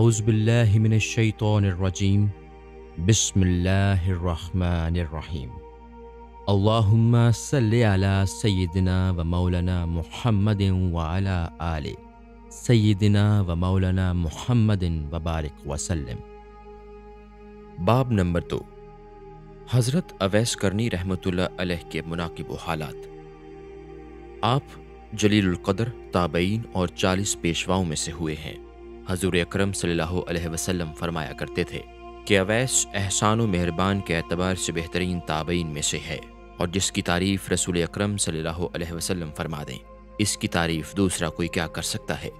اعوذ باللہ من الشیطان الرجیم بسم اللہ الرحمن الرحیم اللہم صلی علی سیدنا و مولانا محمد وعلی آل سیدنا و مولانا محمد وبارک وسلم۔ باب نمبر 2، حضرت اویس کرنی رحمۃ اللہ علیہ کے مناقب و حالات۔ آپ جلیل القدر تابعین اور 40 پیشواؤں میں سے ہوئے ہیں۔ حضور اکرم صلی اللہ علیہ وسلم فرمایا کرتے تھے کہ اویس احسان و مہربان کے اعتبار سے بہترین تابعین میں سے ہے، اور جس کی تعریف رسول اکرم صلی اللہ علیہ وسلم فرما دیں، اس کی تعریف دوسرا کوئی کیا کر سکتا ہے۔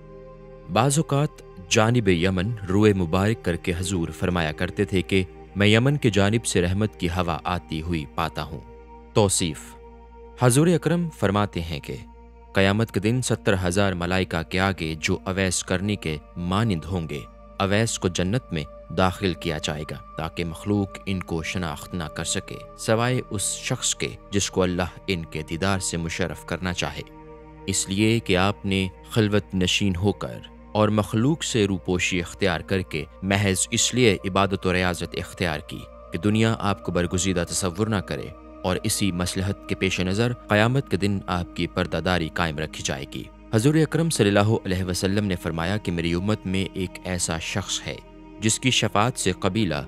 بعض اوقات جانب یمن روئے مبارک کر کے حضور فرمایا کرتے تھے کہ میں یمن کے جانب سے رحمت کی ہوا آتی ہوئی پاتا ہوں۔ توصیف: حضور اکرم فرماتے ہیں کہ قیامت کے دن 70,000 ملائکہ کے آگے جو اویس کرنی کے مانند ہوں گے، اویس کو جنت میں داخل کیا جائے گا تاکہ مخلوق ان کو شناخت نہ کر سکے سوائے اس شخص کے جس کو اللہ ان کے دیدار سے مشرف کرنا چاہے، اس لیے کہ آپ نے خلوت نشین ہو کر اور مخلوق سے روپوشی اختیار کر کے محض اس لیے عبادت و ریاضت اختیار کی کہ دنیا آپ کو برگزیدہ تصور نہ کرے، اور اسی مصلحت کے پیش نظر قیامت کے دن آپ کی پردہ داری قائم رکھی جائے گی۔ حضور اکرم صلی اللہ علیہ وسلم نے فرمایا کہ میری امت میں ایک ایسا شخص ہے جس کی شفاعت سے قبیلہ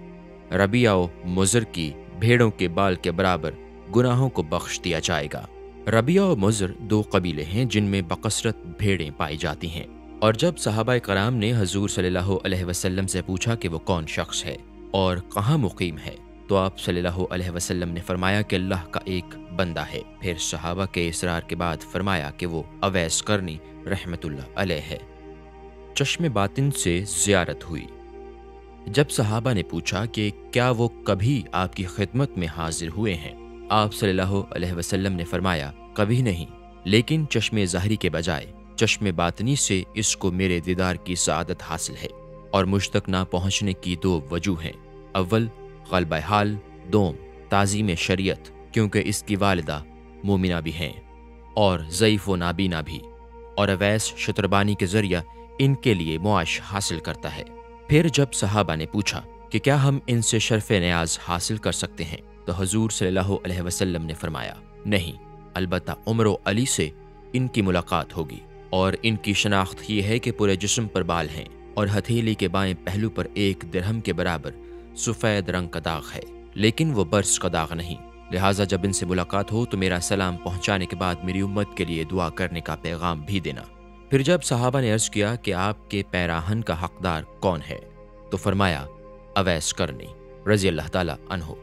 ربیہ و مضر کی بھیڑوں کے بال کے برابر گناہوں کو بخش دیا جائے گا۔ ربیہ و مضر 2 قبیلے ہیں جن میں بکثرت بھیڑیں پائی جاتی ہیں، اور جب صحابہ کرام نے حضور صلی اللہ علیہ وسلم سے پوچھا کہ وہ کون شخص ہے اور کہاں مقیم ہے، تو آپ صلی اللہ علیہ وسلم نے فرمایا کہ اللہ کا ایک بندہ ہے۔ پھر صحابہ کے اصرار کے بعد فرمایا کہ وہ اویس کرنی رحمت اللہ علیہ ہے۔ چشم باطن سے زیارت ہوئی۔ جب صحابہ نے پوچھا کہ کیا وہ کبھی آپ کی خدمت میں حاضر ہوئے ہیں، آپ صلی اللہ علیہ وسلم نے فرمایا کبھی نہیں، لیکن چشم ظاہری کے بجائے چشم باطنی سے اس کو میرے دیدار کی سعادت حاصل ہے، اور مجھ تک نہ پہنچنے کی 2 وجوہ ہیں۔ اول غلبہ حال، دوم تعظیم شریعت، کیونکہ اس کی والدہ مومنہ بھی ہیں اور ضعیف و نابینا بھی، اور اویس شتربانی کے ذریعہ ان کے لیے معاش حاصل کرتا ہے۔ پھر جب صحابہ نے پوچھا کہ کیا ہم ان سے شرف نیاز حاصل کر سکتے ہیں، تو حضور صلی اللہ علیہ وسلم نے فرمایا نہیں، البتہ عمر و علی سے ان کی ملاقات ہوگی، اور ان کی شناخت یہ ہے کہ پورے جسم پر بال ہیں اور ہتھیلی کے بائیں پہلو پر 1 درہم کے برابر سفید رنگ کا داغ ہے، لیکن وہ برس کا داغ نہیں، لہٰذا جب ان سے ملاقات ہو تو میرا سلام پہنچانے کے بعد میری امت کے لیے دعا کرنے کا پیغام بھی دینا۔ پھر جب صحابہ نے عرض کیا کہ آپ کے پیراہن کا حقدار کون ہے، تو فرمایا اویس کرنی رضی اللہ تعالیٰ عنہ۔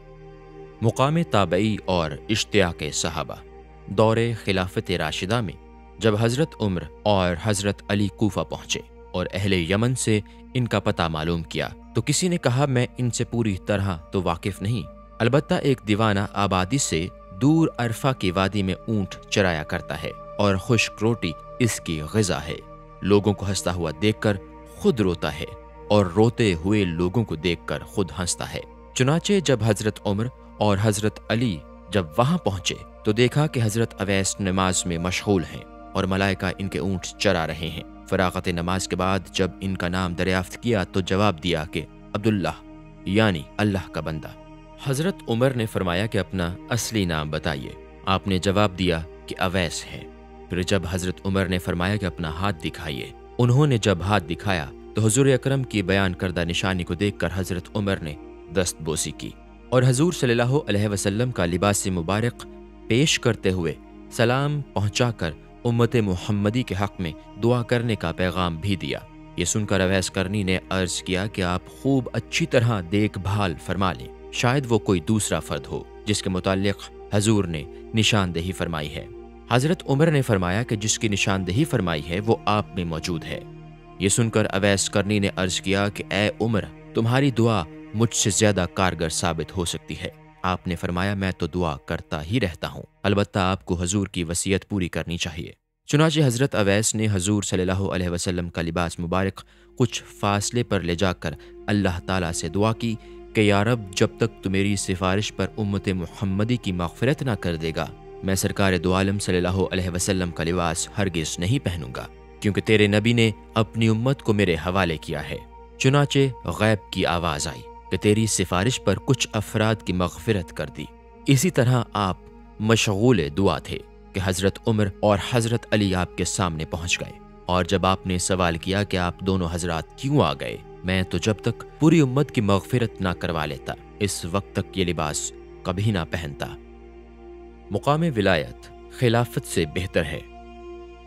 مقام تابعی اور اشتیاق صحابہ۔ دور خلافت راشدہ میں جب حضرت عمر اور حضرت علی کوفہ پہنچے اور اہل یمن سے ان کا پتہ معلوم کیا، تو کسی نے کہا میں ان سے پوری طرح تو واقف نہیں، البتہ ایک دیوانہ آبادی سے دور عرفہ کی وادی میں اونٹ چرایا کرتا ہے اور خشک روٹی اس کی غذا ہے، لوگوں کو ہنستا ہوا دیکھ کر خود روتا ہے اور روتے ہوئے لوگوں کو دیکھ کر خود ہنستا ہے۔ چنانچہ جب حضرت عمر اور حضرت علی جب وہاں پہنچے تو دیکھا کہ حضرت اویس نماز میں مشغول ہیں اور ملائکہ ان کے اونٹ چرا رہے ہیں۔ فراغت نماز کے بعد جب ان کا نام دریافت کیا تو جواب دیا کہ عبداللہ، یعنی اللہ کا بندہ۔ حضرت عمر نے فرمایا کہ اپنا اصلی نام بتائیے۔ آپ نے جواب دیا کہ اویس ہے۔ پھر جب حضرت عمر نے فرمایا کہ اپنا ہاتھ دکھائیے، انہوں نے جب ہاتھ دکھایا تو حضور اکرم کی بیان کردہ نشانی کو دیکھ کر حضرت عمر نے دست بوسی کی، اور حضور صلی اللہ علیہ وسلم کا لباس مبارک پیش کرتے ہوئے سلام پہنچا کر امت محمدی کے حق میں دعا کرنے کا پیغام بھی دیا۔ یہ سن کر اویس کرنی نے عرض کیا کہ آپ خوب اچھی طرح دیکھ بھال فرما لیں، شاید وہ کوئی دوسرا فرد ہو جس کے متعلق حضور نے نشاندہی فرمائی ہے۔ حضرت عمر نے فرمایا کہ جس کی نشاندہی فرمائی ہے وہ آپ میں موجود ہے۔ یہ سن کر اویس کرنی نے عرض کیا کہ اے عمر، تمہاری دعا مجھ سے زیادہ کارگر ثابت ہو سکتی ہے۔ آپ نے فرمایا میں تو دعا کرتا ہی رہتا ہوں، البتہ آپ کو حضور کی وصیت پوری کرنی چاہیے۔ چنانچہ حضرت اویس نے حضور صلی اللہ علیہ وسلم کا لباس مبارک کچھ فاصلے پر لے جا کر اللہ تعالیٰ سے دعا کی کہ یا رب، جب تک تو میری سفارش پر امت محمدی کی مغفرت نہ کر دے گا، میں سرکار دو عالم صلی اللہ علیہ وسلم کا لباس ہرگز نہیں پہنوں گا، کیونکہ تیرے نبی نے اپنی امت کو میرے حوالے کیا ہے۔ چنانچہ غیب کی آواز آئی کہ تیری سفارش پر کچھ افراد کی مغفرت کر دی۔ اسی طرح آپ مشغول دعا تھے کہ حضرت عمر اور حضرت علی آپ کے سامنے پہنچ گئے، اور جب آپ نے سوال کیا کہ آپ دونوں حضرات کیوں آ گئے، میں تو جب تک پوری امت کی مغفرت نہ کروا لیتا اس وقت تک یہ لباس کبھی نہ پہنتا۔ مقام ولایت خلافت سے بہتر ہے۔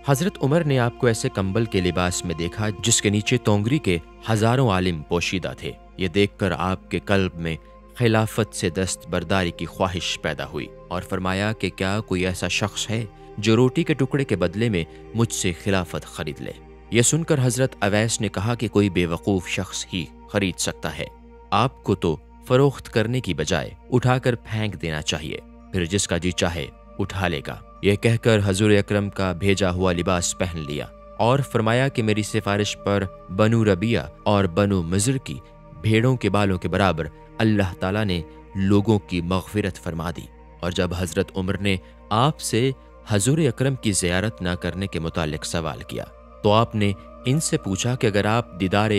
حضرت عمر نے آپ کو ایسے کمبل کے لباس میں دیکھا جس کے نیچے تونگری کے ہزاروں عالم پوشیدہ تھے۔ یہ دیکھ کر آپ کے قلب میں خلافت سے دستبرداری کی خواہش پیدا ہوئی اور فرمایا کہ کیا کوئی ایسا شخص ہے جو روٹی کے ٹکڑے کے بدلے میں مجھ سے خلافت خرید لے؟ یہ سن کر حضرت اویس نے کہا کہ کوئی بے وقوف شخص ہی خرید سکتا ہے، آپ کو تو فروخت کرنے کی بجائے اٹھا کر پھینک دینا چاہیے، پھر جس کا جی چاہے اٹھا لے گا۔ یہ کہہ کر حضور اکرم کا بھیجا ہوا لباس پہن لیا اور فرمایا کہ میری سفارش پر بنو ربیہ اور بنو مضر کی بھیڑوں کے بالوں کے برابر اللہ تعالیٰ نے لوگوں کی مغفرت فرما دی۔ اور جب حضرت عمر نے آپ سے حضور اکرم کی زیارت نہ کرنے کے متعلق سوال کیا تو آپ نے ان سے پوچھا کہ اگر آپ دیدار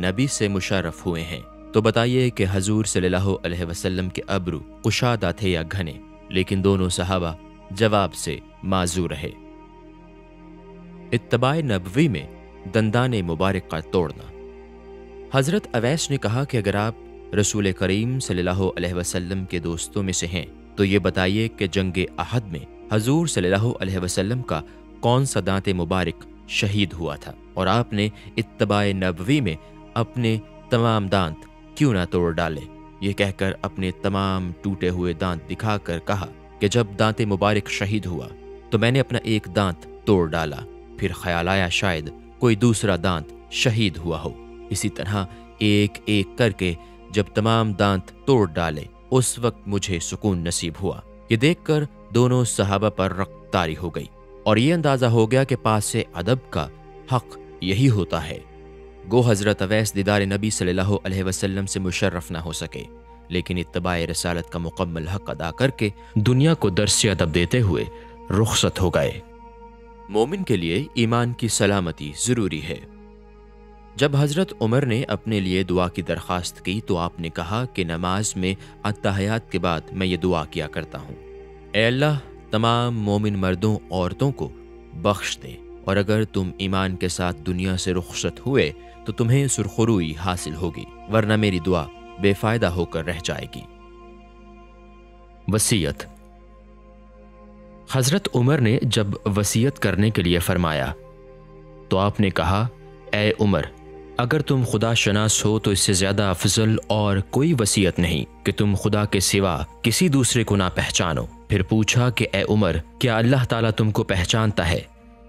نبی سے مشرف ہوئے ہیں تو بتائیے کہ حضور صلی اللہ علیہ وسلم کے ابرو کشادہ تھے یا گھنے، لیکن دونوں صحابہ جواب سے معذور رہے۔ اتباع نبوی میں دندان مبارک کا توڑنا۔ حضرت اویس نے کہا کہ اگر آپ رسول کریم صلی اللہ علیہ وسلم کے دوستوں میں سے ہیں تو یہ بتائیے کہ جنگ احد میں حضور صلی اللہ علیہ وسلم کا کون سا دانت مبارک شہید ہوا تھا، اور آپ نے اتباع نبوی میں اپنے تمام دانت کیوں نہ توڑ ڈالے؟ یہ کہہ کر اپنے تمام ٹوٹے ہوئے دانت دکھا کر کہا کہ جب دانت مبارک شہید ہوا تو میں نے اپنا ایک دانت توڑ ڈالا، پھر خیال آیا شاید کوئی دوسرا دانت شہید ہوا ہو۔ اسی طرح ایک ایک کر کے جب تمام دانت توڑ ڈالے اس وقت مجھے سکون نصیب ہوا۔ یہ دیکھ کر دونوں صحابہ پر رقت طاری ہو گئی اور یہ اندازہ ہو گیا کہ پاس ادب کا حق یہی ہوتا ہے۔ گو حضرت اویس دیدار نبی صلی اللہ علیہ وسلم سے مشرف نہ ہو سکے، لیکن اتباع رسالت کا مکمل حق ادا کر کے دنیا کو درس ادب دیتے ہوئے رخصت ہو گئے۔ مومن کے لیے ایمان کی سلامتی ضروری ہے۔ جب حضرت عمر نے اپنے لیے دعا کی درخواست کی تو آپ نے کہا کہ نماز میں اتحیات کے بعد میں یہ دعا کیا کرتا ہوں، اے اللہ تمام مومن مردوں عورتوں کو بخش دے، اور اگر تم ایمان کے ساتھ دنیا سے رخصت ہوئے تو تمہیں سرخروئی حاصل ہوگی، ورنہ میری دعا بے فائدہ ہو کر رہ جائے گی۔ وصیت۔ حضرت عمر نے جب وصیت کرنے کے لیے فرمایا تو آپ نے کہا، اے عمر اگر تم خدا شناس ہو تو اس سے زیادہ افضل اور کوئی وصیت نہیں کہ تم خدا کے سوا کسی دوسرے کو نہ پہچانو۔ پھر پوچھا کہ اے عمر کیا اللہ تعالیٰ تم کو پہچانتا ہے؟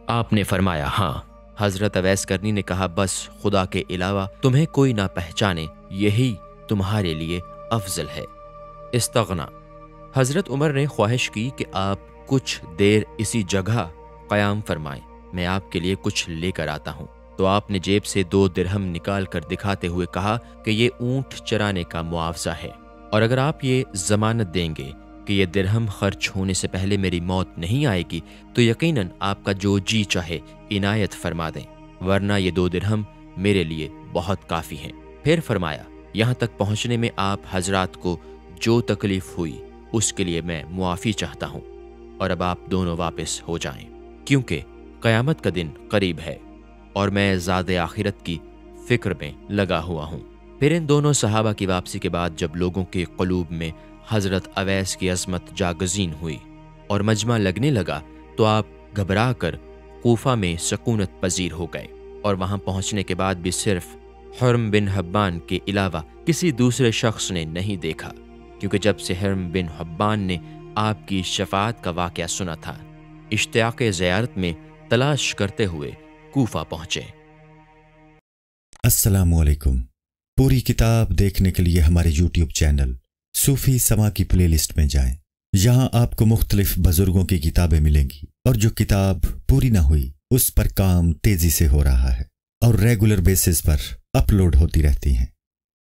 آپ نے فرمایا ہاں۔ حضرت اویس کرنی نے کہا بس خدا کے علاوہ تمہیں کوئی نہ پہچانے یہی تمہارے لیے افضل ہے۔ استغنا۔ حضرت عمر نے خواہش کی کہ آپ کچھ دیر اسی جگہ قیام فرمائیں، میں آپ کے لیے کچھ لے کر آتا ہوں۔ تو آپ نے جیب سے 2 درہم نکال کر دکھاتے ہوئے کہا کہ یہ اونٹ چرانے کا معاوضہ ہے، اور اگر آپ یہ ضمانت دیں گے کہ یہ درہم خرچ ہونے سے پہلے میری موت نہیں آئے گی تو یقیناً آپ کا جو جی چاہے عنایت فرما دیں، ورنہ یہ 2 درہم میرے لیے بہت کافی ہیں۔ پھر فرمایا یہاں تک پہنچنے میں آپ حضرات کو جو تکلیف ہوئی اس کے لیے میں معافی چاہتا ہوں، اور اب آپ دونوں واپس ہو جائیں کیونکہ قیامت کا دن قریب ہے اور میں ذات آخرت کی فکر میں لگا ہوا ہوں۔ پھر ان دونوں صحابہ کی واپسی کے بعد جب لوگوں کے قلوب میں حضرت اویس کی عظمت جاگزین ہوئی اور مجمع لگنے لگا تو آپ گھبرا کر کوفہ میں سکونت پذیر ہو گئے، اور وہاں پہنچنے کے بعد بھی صرف حرم بن حبان کے علاوہ کسی دوسرے شخص نے نہیں دیکھا، کیونکہ جب سے حرم بن حبان نے آپ کی شفاعت کا واقعہ سنا تھا اشتیاق زیارت میں تلاش کرتے ہوئے کوفہ پہنچے۔ السلام علیکم۔ پوری کتاب دیکھنے کے لیے ہمارے یوٹیوب چینل صوفی سما کی پلے لسٹ میں جائیں، یہاں آپ کو مختلف بزرگوں کی کتابیں ملیں گی، اور جو کتاب پوری نہ ہوئی اس پر کام تیزی سے ہو رہا ہے اور ریگولر بیسس پر اپلوڈ ہوتی رہتی ہیں۔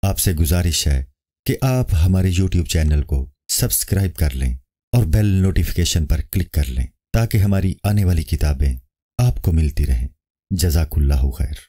آپ سے گزارش ہے کہ آپ ہمارے یوٹیوب چینل کو سبسکرائب کر لیں اور بیل نوٹیفیکیشن پر کلک کر لیں تاکہ ہماری آنے والی کتابیں آپ کو ملتی رہیں۔ جزاک اللہ خیر۔